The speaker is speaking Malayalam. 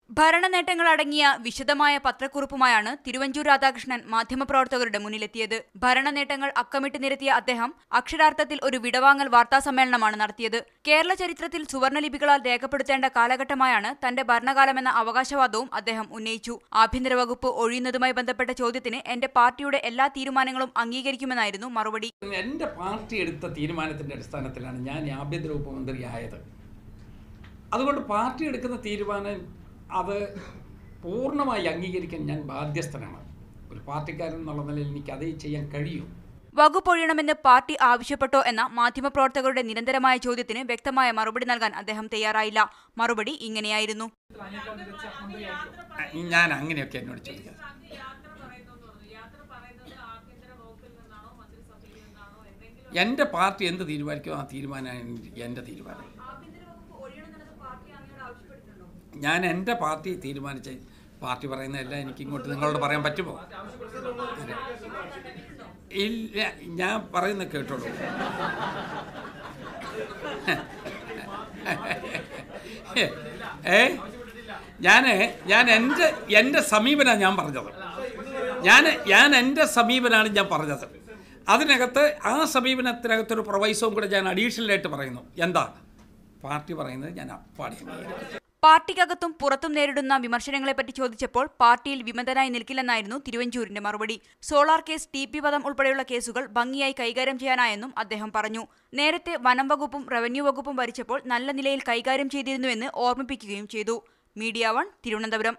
ഭരണനേട്ടങ്ങൾ അടങ്ങിയ വിശദമായ പത്രക്കുറിപ്പുമായാണ് തിരുവഞ്ചൂർ രാധാകൃഷ്ണൻ മാധ്യമപ്രവർത്തകരുടെ മുന്നിലെത്തിയത്. ഭരണനേട്ടങ്ങൾ അക്കമിട്ട് നിരത്തിയ അദ്ദേഹം അക്ഷരാർത്ഥത്തിൽ ഒരു വിടവാങ്ങൽ വാർത്താസമ്മേളനമാണ് നടത്തിയത്. കേരള ചരിത്രത്തിൽ സുവർണലിപികളാൽ രേഖപ്പെടുത്തേണ്ട കാലഘട്ടമായാണ് തന്റെ ഭരണകാലമെന്ന അവകാശവാദവും അദ്ദേഹം ഉന്നയിച്ചു. ആഭ്യന്തര വകുപ്പ് ഒഴിയുന്നതുമായി ബന്ധപ്പെട്ട ചോദ്യത്തിന് എന്റെ പാർട്ടിയുടെ എല്ലാ തീരുമാനങ്ങളും അംഗീകരിക്കുമെന്നായിരുന്നു മറുപടി. എന്റെ പാർട്ടി എടുത്ത തീരുമാനത്തിന്റെ അടിസ്ഥാനത്തിലാണ് ഞാൻ ആഭ്യന്തര വകുപ്പ് മന്ത്രിയായത്. അതുകൊണ്ട് പാർട്ടി എടുക്കുന്ന തീരുമാനം അത് പൂർണ്ണമായി അംഗീകരിക്കാൻ ഞാൻ ബാധ്യസ്ഥനാണ്. ഒരു പാർട്ടിക്കാരൻ എന്നുള്ള നിലയിൽ എനിക്ക് അതേ ചെയ്യാൻ കഴിയൂ. വകുപ്പൊഴിയണമെന്ന് പാർട്ടി ആവശ്യപ്പെട്ടോ എന്ന മാധ്യമപ്രവർത്തകരുടെ നിരന്തരമായ ചോദ്യത്തിന് വ്യക്തമായ മറുപടി നൽകാൻ അദ്ദേഹം തയ്യാറായില്ല. മറുപടി ഇങ്ങനെയായിരുന്നു: ഞാൻ അങ്ങനെയൊക്കെ എന്നോട് ചോദിക്കാം. എൻ്റെ പാർട്ടി എന്ത് തീരുമാനിക്കുമോ ആ തീരുമാനമാണ് എൻ്റെ തീരുമാനം. ഞാൻ എൻ്റെ പാർട്ടി തീരുമാനിച്ച പാർട്ടി പറയുന്നതെല്ലാം എനിക്ക് ഇങ്ങോട്ട് നിങ്ങളോട് പറയാൻ പറ്റുമോ? ഇല്ല, ഞാൻ പറയുന്നത് കേട്ടോളൂ. ഞാൻ എൻ്റെ സമീപനമാണ് ഞാൻ പറഞ്ഞത്. ഞാൻ എൻ്റെ സമീപനാണ് ഞാൻ പറഞ്ഞത്. അതിനകത്ത് ആ സമീപനത്തിനകത്തൊരു പ്രൊവൈസവും കൂടെ ഞാൻ അഡീഷണലായിട്ട് പറയുന്നു. എന്താ പാർട്ടി പറയുന്നത് ഞാൻ അപ്പാടി. പാർട്ടിക്കകത്തും പുറത്തും നേരിടുന്ന വിമർശനങ്ങളെപ്പറ്റി ചോദിച്ചപ്പോൾ പാർട്ടിയിൽ വിമതനായി നിൽക്കില്ലെന്നായിരുന്നു തിരുവഞ്ചൂരിന്റെ മറുപടി. സോളാർ കേസ്, TP വധം ഉൾപ്പെടെയുള്ള കേസുകൾ ഭംഗിയായി കൈകാര്യം ചെയ്യാനായെന്നും അദ്ദേഹം പറഞ്ഞു. നേരത്തെ വനം വകുപ്പും റവന്യൂ വകുപ്പും ഭരിച്ചപ്പോൾ നല്ല നിലയിൽ കൈകാര്യം ചെയ്തിരുന്നുവെന്ന് ഓർമ്മിപ്പിക്കുകയും ചെയ്തു. മീഡിയ 1 തിരുവനന്തപുരം.